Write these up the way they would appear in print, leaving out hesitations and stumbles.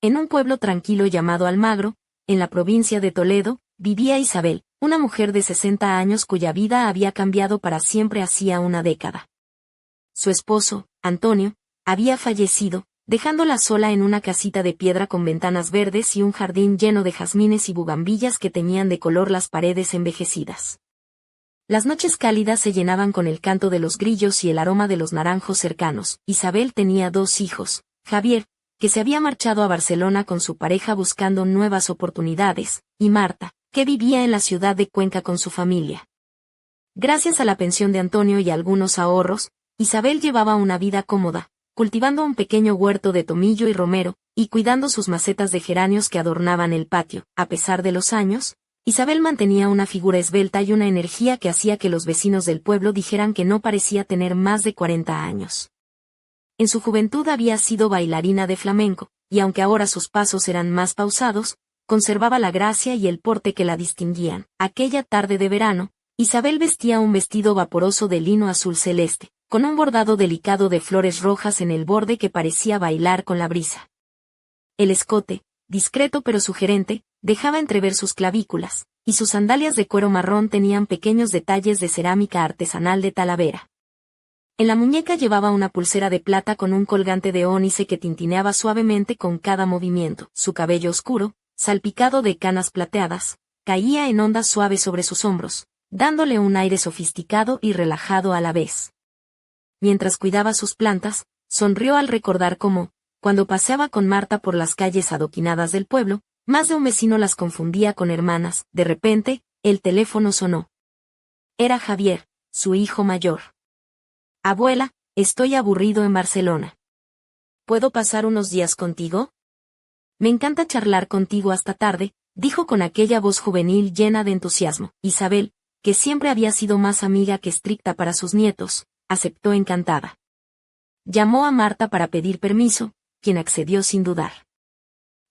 En un pueblo tranquilo llamado Almagro, en la provincia de Toledo, vivía Isabel, una mujer de 60 años cuya vida había cambiado para siempre hacía una década. Su esposo, Antonio, había fallecido, dejándola sola en una casita de piedra con ventanas verdes y un jardín lleno de jazmines y bugambillas que teñían de color las paredes envejecidas. Las noches cálidas se llenaban con el canto de los grillos y el aroma de los naranjos cercanos. Isabel tenía 2 hijos, Javier, que se había marchado a Barcelona con su pareja buscando nuevas oportunidades, y Marta, que vivía en la ciudad de Cuenca con su familia. Gracias a la pensión de Antonio y algunos ahorros, Isabel llevaba una vida cómoda, cultivando un pequeño huerto de tomillo y romero, y cuidando sus macetas de geranios que adornaban el patio. A pesar de los años, Isabel mantenía una figura esbelta y una energía que hacía que los vecinos del pueblo dijeran que no parecía tener más de 40 años. En su juventud había sido bailarina de flamenco, y aunque ahora sus pasos eran más pausados, conservaba la gracia y el porte que la distinguían. Aquella tarde de verano, Isabel vestía un vestido vaporoso de lino azul celeste, con un bordado delicado de flores rojas en el borde que parecía bailar con la brisa. El escote, discreto pero sugerente, dejaba entrever sus clavículas, y sus sandalias de cuero marrón tenían pequeños detalles de cerámica artesanal de Talavera. En la muñeca llevaba una pulsera de plata con un colgante de ónice que tintineaba suavemente con cada movimiento. Su cabello oscuro, salpicado de canas plateadas, caía en ondas suaves sobre sus hombros, dándole un aire sofisticado y relajado a la vez. Mientras cuidaba sus plantas, sonrió al recordar cómo, cuando paseaba con Marta por las calles adoquinadas del pueblo, más de un vecino las confundía con hermanas. De repente, el teléfono sonó. Era Javier, su hijo mayor. Abuela, estoy aburrido en Barcelona. ¿Puedo pasar unos días contigo? Me encanta charlar contigo hasta tarde, dijo con aquella voz juvenil llena de entusiasmo. Isabel, que siempre había sido más amiga que estricta para sus nietos, aceptó encantada. Llamó a Marta para pedir permiso, quien accedió sin dudar.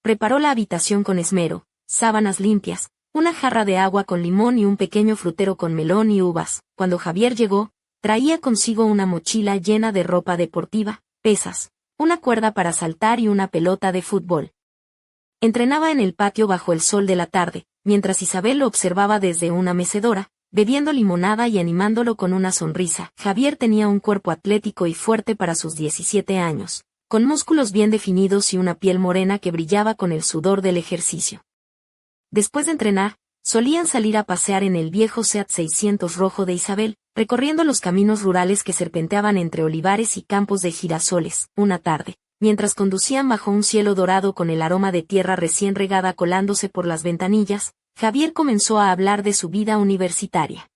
Preparó la habitación con esmero, sábanas limpias, una jarra de agua con limón y un pequeño frutero con melón y uvas. Cuando Javier llegó, traía consigo una mochila llena de ropa deportiva, pesas, una cuerda para saltar y una pelota de fútbol. Entrenaba en el patio bajo el sol de la tarde, mientras Isabel lo observaba desde una mecedora, bebiendo limonada y animándolo con una sonrisa. Javier tenía un cuerpo atlético y fuerte para sus 17 años, con músculos bien definidos y una piel morena que brillaba con el sudor del ejercicio. Después de entrenar, solían salir a pasear en el viejo Seat 600 rojo de Isabel, recorriendo los caminos rurales que serpenteaban entre olivares y campos de girasoles. Una tarde, mientras conducían bajo un cielo dorado con el aroma de tierra recién regada colándose por las ventanillas, Javier comenzó a hablar de su vida universitaria.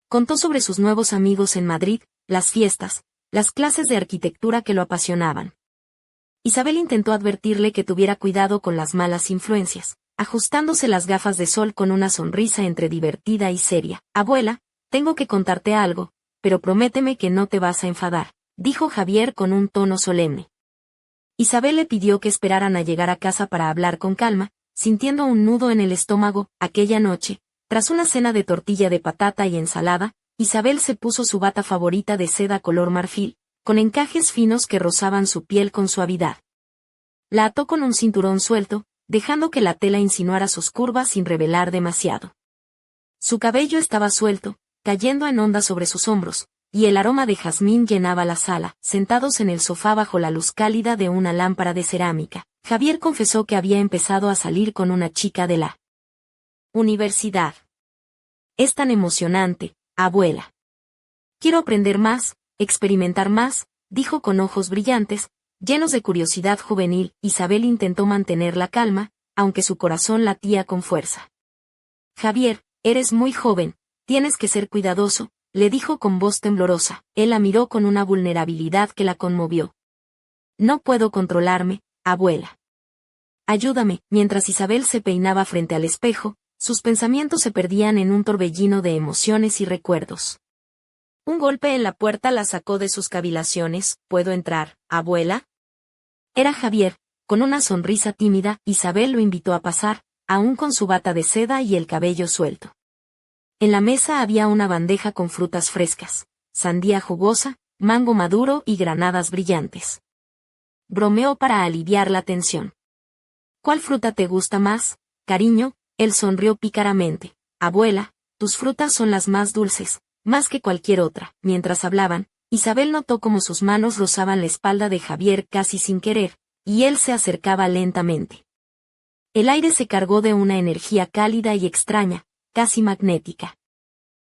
Contó sobre sus nuevos amigos en Madrid, las fiestas, las clases de arquitectura que lo apasionaban. Isabel intentó advertirle que tuviera cuidado con las malas influencias, ajustándose las gafas de sol con una sonrisa entre divertida y seria. Abuela, tengo que contarte algo, pero prométeme que no te vas a enfadar, dijo Javier con un tono solemne. Isabel le pidió que esperaran a llegar a casa para hablar con calma, sintiendo un nudo en el estómago. Aquella noche, tras una cena de tortilla de patata y ensalada, Isabel se puso su bata favorita de seda color marfil, con encajes finos que rozaban su piel con suavidad. La ató con un cinturón suelto, dejando que la tela insinuara sus curvas sin revelar demasiado. Su cabello estaba suelto, cayendo en ondas sobre sus hombros, y el aroma de jazmín llenaba la sala. Sentados en el sofá bajo la luz cálida de una lámpara de cerámica, Javier confesó que había empezado a salir con una chica de la universidad. Es tan emocionante, abuela. Quiero aprender más, experimentar más, dijo con ojos brillantes, llenos de curiosidad juvenil. Isabel intentó mantener la calma, aunque su corazón latía con fuerza. Javier, eres muy joven, tienes que ser cuidadoso, le dijo con voz temblorosa. Él la miró con una vulnerabilidad que la conmovió. No puedo controlarme, abuela. Ayúdame. Mientras Isabel se peinaba frente al espejo, sus pensamientos se perdían en un torbellino de emociones y recuerdos. Un golpe en la puerta la sacó de sus cavilaciones. ¿Puedo entrar, abuela? Era Javier, con una sonrisa tímida. Isabel lo invitó a pasar, aún con su bata de seda y el cabello suelto. En la mesa había una bandeja con frutas frescas, sandía jugosa, mango maduro y granadas brillantes. Bromeó para aliviar la tensión. ¿Cuál fruta te gusta más, cariño? Él sonrió pícaramente. Abuela, tus frutas son las más dulces, más que cualquier otra. Mientras hablaban, Isabel notó cómo sus manos rozaban la espalda de Javier casi sin querer, y él se acercaba lentamente. El aire se cargó de una energía cálida y extraña, casi magnética.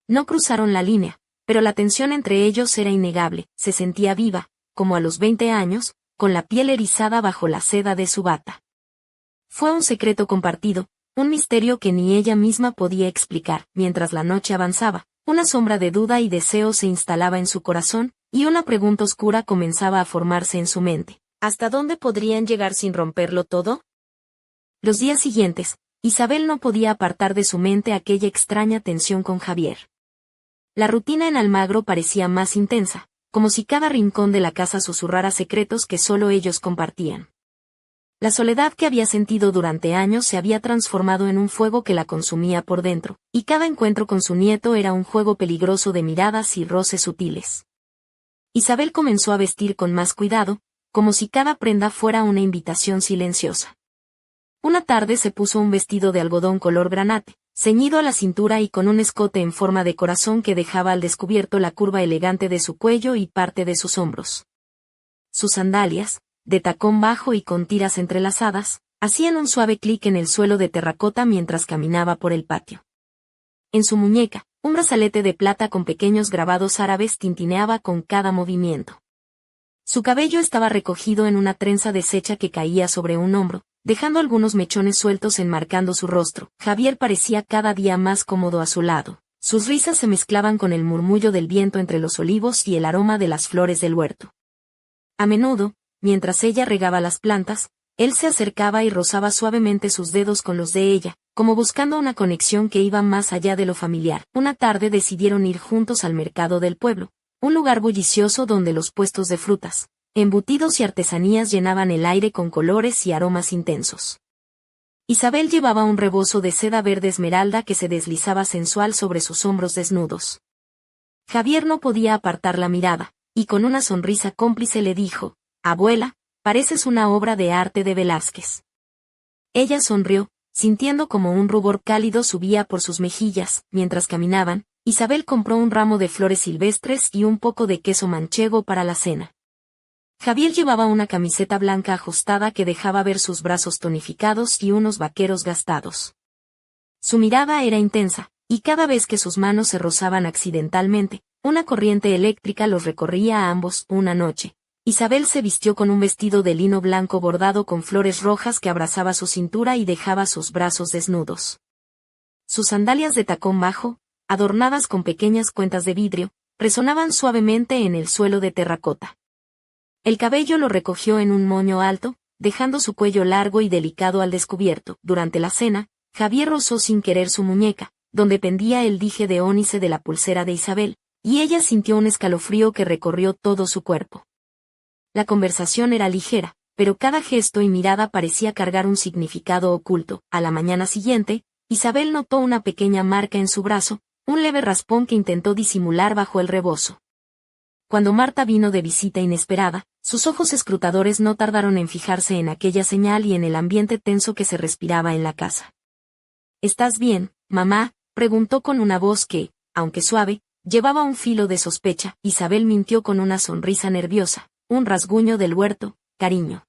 No cruzaron la línea, pero la tensión entre ellos era innegable. Se sentía viva, como a los 20 años, con la piel erizada bajo la seda de su bata. Fue un secreto compartido, un misterio que ni ella misma podía explicar. Mientras la noche avanzaba, una sombra de duda y deseo se instalaba en su corazón, y una pregunta oscura comenzaba a formarse en su mente. ¿Hasta dónde podrían llegar sin romperlo todo? Los días siguientes, Isabel no podía apartar de su mente aquella extraña tensión con Javier. La rutina en Almagro parecía más intensa, como si cada rincón de la casa susurrara secretos que solo ellos compartían. La soledad que había sentido durante años se había transformado en un fuego que la consumía por dentro, y cada encuentro con su nieto era un juego peligroso de miradas y roces sutiles. Isabel comenzó a vestir con más cuidado, como si cada prenda fuera una invitación silenciosa. Una tarde se puso un vestido de algodón color granate, ceñido a la cintura y con un escote en forma de corazón que dejaba al descubierto la curva elegante de su cuello y parte de sus hombros. Sus sandalias, de tacón bajo y con tiras entrelazadas, hacían un suave clic en el suelo de terracota mientras caminaba por el patio. En su muñeca, un brazalete de plata con pequeños grabados árabes tintineaba con cada movimiento. Su cabello estaba recogido en una trenza deshecha que caía sobre un hombro, dejando algunos mechones sueltos enmarcando su rostro. Javier parecía cada día más cómodo a su lado. Sus risas se mezclaban con el murmullo del viento entre los olivos y el aroma de las flores del huerto. A menudo, mientras ella regaba las plantas, él se acercaba y rozaba suavemente sus dedos con los de ella, como buscando una conexión que iba más allá de lo familiar. Una tarde decidieron ir juntos al mercado del pueblo, un lugar bullicioso donde los puestos de frutas, embutidos y artesanías llenaban el aire con colores y aromas intensos. Isabel llevaba un rebozo de seda verde esmeralda que se deslizaba sensual sobre sus hombros desnudos. Javier no podía apartar la mirada, y con una sonrisa cómplice le dijo: «Abuela, pareces una obra de arte de Velázquez». Ella sonrió, sintiendo como un rubor cálido subía por sus mejillas. Mientras caminaban, Isabel compró un ramo de flores silvestres y un poco de queso manchego para la cena. Javier llevaba una camiseta blanca ajustada que dejaba ver sus brazos tonificados y unos vaqueros gastados. Su mirada era intensa, y cada vez que sus manos se rozaban accidentalmente, una corriente eléctrica los recorría a ambos. Una noche, Isabel se vistió con un vestido de lino blanco bordado con flores rojas que abrazaba su cintura y dejaba sus brazos desnudos. Sus sandalias de tacón bajo, adornadas con pequeñas cuentas de vidrio, resonaban suavemente en el suelo de terracota. El cabello lo recogió en un moño alto, dejando su cuello largo y delicado al descubierto. Durante la cena, Javier rozó sin querer su muñeca, donde pendía el dije de ónice de la pulsera de Isabel, y ella sintió un escalofrío que recorrió todo su cuerpo. La conversación era ligera, pero cada gesto y mirada parecía cargar un significado oculto. A la mañana siguiente, Isabel notó una pequeña marca en su brazo, un leve raspón que intentó disimular bajo el rebozo. Cuando Marta vino de visita inesperada, sus ojos escrutadores no tardaron en fijarse en aquella señal y en el ambiente tenso que se respiraba en la casa. «¿Estás bien, mamá?», preguntó con una voz que, aunque suave, llevaba un filo de sospecha. Isabel mintió con una sonrisa nerviosa: «Un rasguño del huerto, cariño.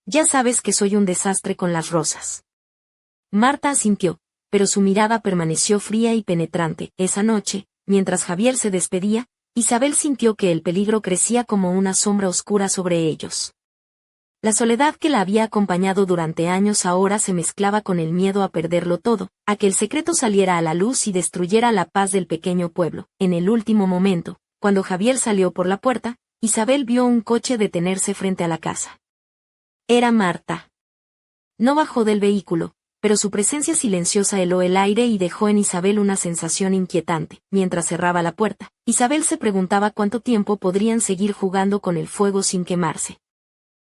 Ya sabes que soy un desastre con las rosas». Marta asintió, pero su mirada permaneció fría y penetrante. Esa noche, mientras Javier se despedía, Isabel sintió que el peligro crecía como una sombra oscura sobre ellos. La soledad que la había acompañado durante años ahora se mezclaba con el miedo a perderlo todo, a que el secreto saliera a la luz y destruyera la paz del pequeño pueblo. En el último momento, cuando Javier salió por la puerta, Isabel vio un coche detenerse frente a la casa. Era Marta. No bajó del vehículo, pero su presencia silenciosa heló el aire y dejó en Isabel una sensación inquietante. Mientras cerraba la puerta, Isabel se preguntaba cuánto tiempo podrían seguir jugando con el fuego sin quemarse.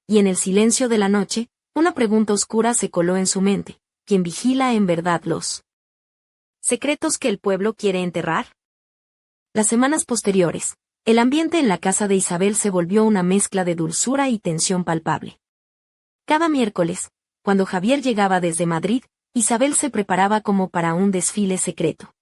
Y en el silencio de la noche, una pregunta oscura se coló en su mente: ¿quién vigila en verdad los secretos que el pueblo quiere enterrar? Las semanas posteriores, el ambiente en la casa de Isabel se volvió una mezcla de dulzura y tensión palpable. Cada miércoles, Cuando Javier llegaba desde Madrid, Isabel se preparaba como para un desfile secreto.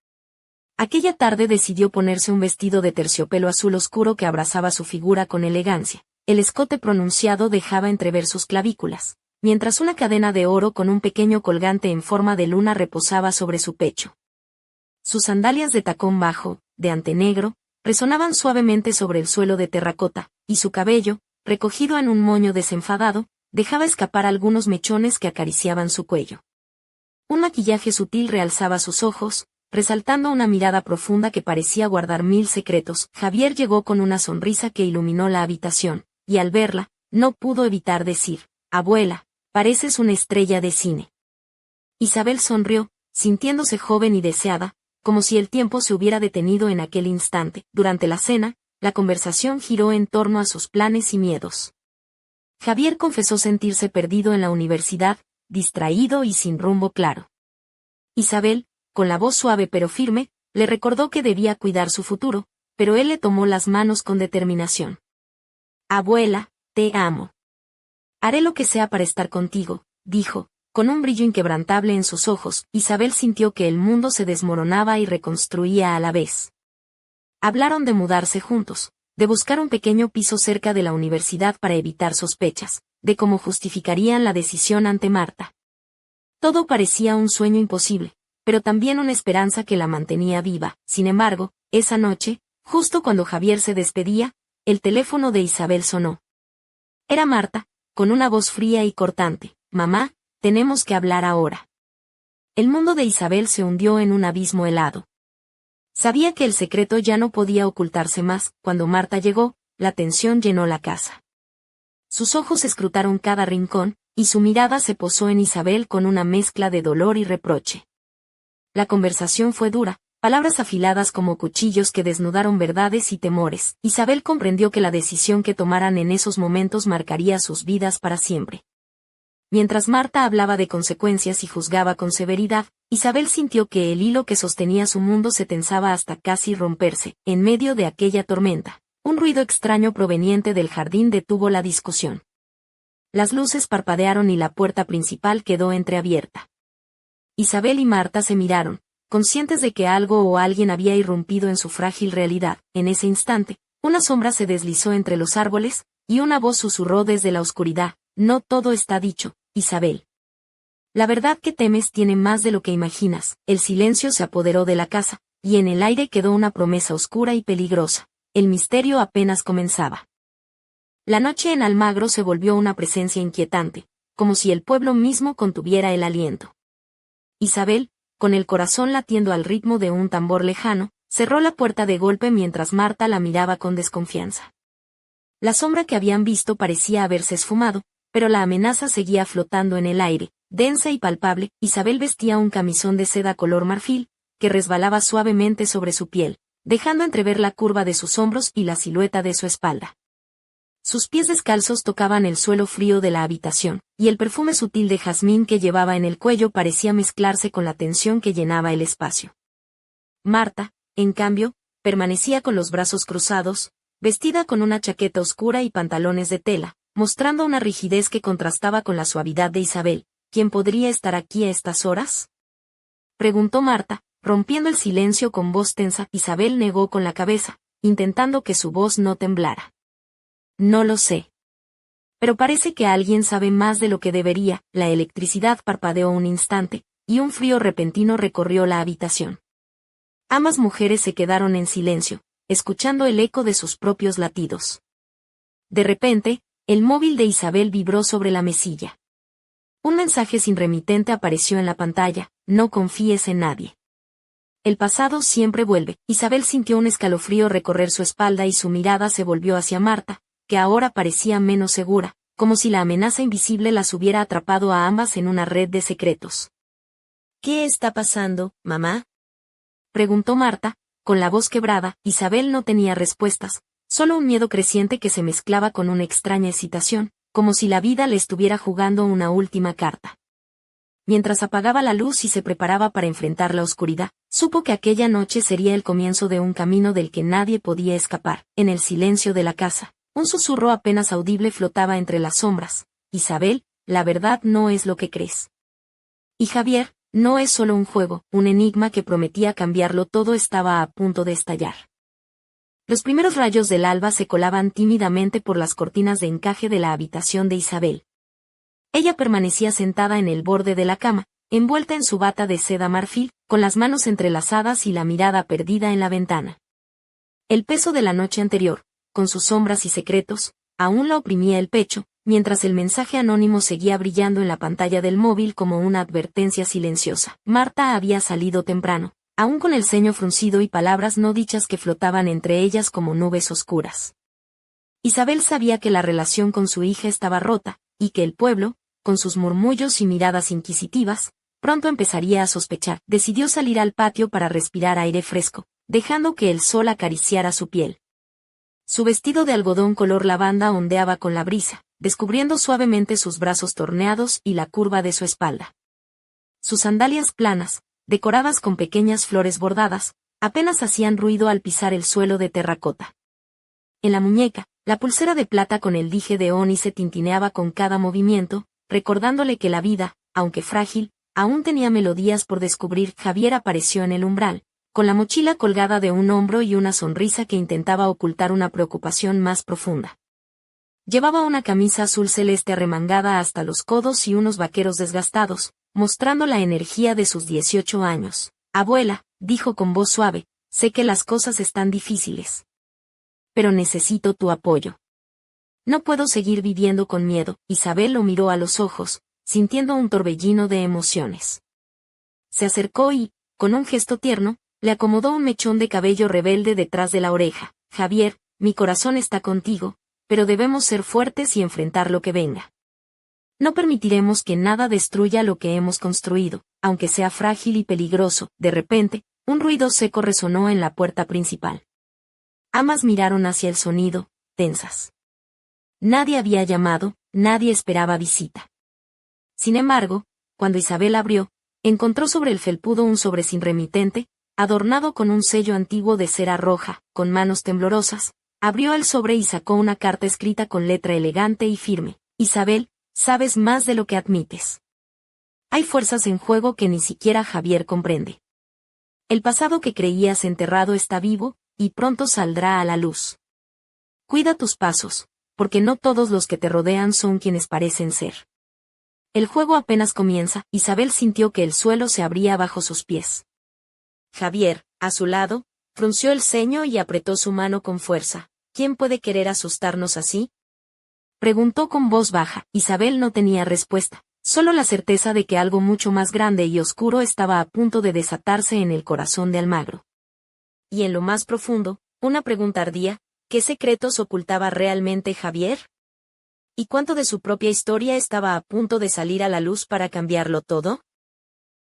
Aquella tarde decidió ponerse un vestido de terciopelo azul oscuro que abrazaba su figura con elegancia. El escote pronunciado dejaba entrever sus clavículas, mientras una cadena de oro con un pequeño colgante en forma de luna reposaba sobre su pecho. Sus sandalias de tacón bajo, de ante negro, resonaban suavemente sobre el suelo de terracota, y su cabello, recogido en un moño desenfadado, dejaba escapar algunos mechones que acariciaban su cuello. Un maquillaje sutil realzaba sus ojos, resaltando una mirada profunda que parecía guardar 1000 secretos. Javier llegó con una sonrisa que iluminó la habitación, y al verla, no pudo evitar decir: «Abuela, pareces una estrella de cine». Isabel sonrió, sintiéndose joven y deseada, como si el tiempo se hubiera detenido en aquel instante. Durante la cena, la conversación giró en torno a sus planes y miedos. Javier confesó sentirse perdido en la universidad, distraído y sin rumbo claro. Isabel, con la voz suave pero firme, le recordó que debía cuidar su futuro, pero él le tomó las manos con determinación. «Abuela, te amo. Haré lo que sea para estar contigo», dijo, con un brillo inquebrantable en sus ojos. Isabel sintió que el mundo se desmoronaba y reconstruía a la vez. Hablaron de mudarse juntos, de buscar un pequeño piso cerca de la universidad para evitar sospechas, de cómo justificarían la decisión ante Marta. Todo parecía un sueño imposible, pero también una esperanza que la mantenía viva. Sin embargo, esa noche, justo cuando Javier se despedía, el teléfono de Isabel sonó. Era Marta, con una voz fría y cortante. «Mamá, tenemos que hablar ahora». El mundo de Isabel se hundió en un abismo helado. Sabía que el secreto ya no podía ocultarse más. Cuando Marta llegó, la tensión llenó la casa. Sus ojos escrutaron cada rincón, y su mirada se posó en Isabel con una mezcla de dolor y reproche. La conversación fue dura, palabras afiladas como cuchillos que desnudaron verdades y temores. Isabel comprendió que la decisión que tomaran en esos momentos marcaría sus vidas para siempre. Mientras Marta hablaba de consecuencias y juzgaba con severidad, Isabel sintió que el hilo que sostenía su mundo se tensaba hasta casi romperse. En medio de aquella tormenta, un ruido extraño proveniente del jardín detuvo la discusión. Las luces parpadearon y la puerta principal quedó entreabierta. Isabel y Marta se miraron, conscientes de que algo o alguien había irrumpido en su frágil realidad. En ese instante, una sombra se deslizó entre los árboles, y una voz susurró desde la oscuridad: «No todo está dicho, Isabel. La verdad que temes tiene más de lo que imaginas». El silencio se apoderó de la casa, y en el aire quedó una promesa oscura y peligrosa. El misterio apenas comenzaba. La noche en Almagro se volvió una presencia inquietante, como si el pueblo mismo contuviera el aliento. Isabel, con el corazón latiendo al ritmo de un tambor lejano, cerró la puerta de golpe mientras Marta la miraba con desconfianza. La sombra que habían visto parecía haberse esfumado, pero la amenaza seguía flotando en el aire, densa y palpable. Isabel vestía un camisón de seda color marfil, que resbalaba suavemente sobre su piel, dejando entrever la curva de sus hombros y la silueta de su espalda. Sus pies descalzos tocaban el suelo frío de la habitación, y el perfume sutil de jazmín que llevaba en el cuello parecía mezclarse con la tensión que llenaba el espacio. Marta, en cambio, permanecía con los brazos cruzados, vestida con una chaqueta oscura y pantalones de tela, mostrando una rigidez que contrastaba con la suavidad de Isabel. «¿Quién podría estar aquí a estas horas?», preguntó Marta, rompiendo el silencio con voz tensa. Isabel negó con la cabeza, intentando que su voz no temblara. «No lo sé. Pero parece que alguien sabe más de lo que debería». La electricidad parpadeó un instante, y un frío repentino recorrió la habitación. Ambas mujeres se quedaron en silencio, escuchando el eco de sus propios latidos. De repente, el móvil de Isabel vibró sobre la mesilla. Un mensaje sin remitente apareció en la pantalla: «No confíes en nadie. El pasado siempre vuelve». Isabel sintió un escalofrío recorrer su espalda y su mirada se volvió hacia Marta, que ahora parecía menos segura, como si la amenaza invisible las hubiera atrapado a ambas en una red de secretos. «¿Qué está pasando, mamá?», preguntó Marta, con la voz quebrada. Isabel no tenía respuestas, solo un miedo creciente que se mezclaba con una extraña excitación, como si la vida le estuviera jugando una última carta. Mientras apagaba la luz y se preparaba para enfrentar la oscuridad, supo que aquella noche sería el comienzo de un camino del que nadie podía escapar. En el silencio de la casa, un susurro apenas audible flotaba entre las sombras: «Isabel, la verdad no es lo que crees. Y Javier, no es solo un juego, un enigma que prometía cambiarlo todo estaba a punto de estallar. Los primeros rayos del alba se colaban tímidamente por las cortinas de encaje de la habitación de Isabel. Ella permanecía sentada en el borde de la cama, envuelta en su bata de seda marfil, con las manos entrelazadas y la mirada perdida en la ventana. El peso de la noche anterior, con sus sombras y secretos, aún la oprimía el pecho, mientras el mensaje anónimo seguía brillando en la pantalla del móvil como una advertencia silenciosa. Marta había salido temprano, aún con el ceño fruncido y palabras no dichas que flotaban entre ellas como nubes oscuras. Isabel sabía que la relación con su hija estaba rota, y que el pueblo, con sus murmullos y miradas inquisitivas, pronto empezaría a sospechar. Decidió salir al patio para respirar aire fresco, dejando que el sol acariciara su piel. Su vestido de algodón color lavanda ondeaba con la brisa, descubriendo suavemente sus brazos torneados y la curva de su espalda. Sus sandalias planas, decoradas con pequeñas flores bordadas, apenas hacían ruido al pisar el suelo de terracota. En la muñeca, la pulsera de plata con el dije de ónice tintineaba con cada movimiento, recordándole que la vida, aunque frágil, aún tenía melodías por descubrir. Javier apareció en el umbral, con la mochila colgada de un hombro y una sonrisa que intentaba ocultar una preocupación más profunda. Llevaba una camisa azul celeste arremangada hasta los codos y unos vaqueros desgastados, mostrando la energía de sus 18 años. Abuela, dijo con voz suave, sé que las cosas están difíciles. Pero necesito tu apoyo. No puedo seguir viviendo con miedo. Isabel lo miró a los ojos, sintiendo un torbellino de emociones. Se acercó y, con un gesto tierno, le acomodó un mechón de cabello rebelde detrás de la oreja. Javier, mi corazón está contigo, pero debemos ser fuertes y enfrentar lo que venga. No permitiremos que nada destruya lo que hemos construido, aunque sea frágil y peligroso. De repente, un ruido seco resonó en la puerta principal. Ambas miraron hacia el sonido, tensas. Nadie había llamado, nadie esperaba visita. Sin embargo, cuando Isabel abrió, encontró sobre el felpudo un sobre sin remitente, adornado con un sello antiguo de cera roja. Con manos temblorosas, abrió el sobre y sacó una carta escrita con letra elegante y firme. Isabel, sabes más de lo que admites. Hay fuerzas en juego que ni siquiera Javier comprende. El pasado que creías enterrado está vivo, y pronto saldrá a la luz. Cuida tus pasos, porque no todos los que te rodean son quienes parecen ser. El juego apenas comienza. Isabel sintió que el suelo se abría bajo sus pies. Javier, a su lado, frunció el ceño y apretó su mano con fuerza. ¿Quién puede querer asustarnos así? Preguntó con voz baja. Isabel no tenía respuesta, solo la certeza de que algo mucho más grande y oscuro estaba a punto de desatarse en el corazón de Almagro. Y en lo más profundo, una pregunta ardía: ¿qué secretos ocultaba realmente Javier? ¿Y cuánto de su propia historia estaba a punto de salir a la luz para cambiarlo todo?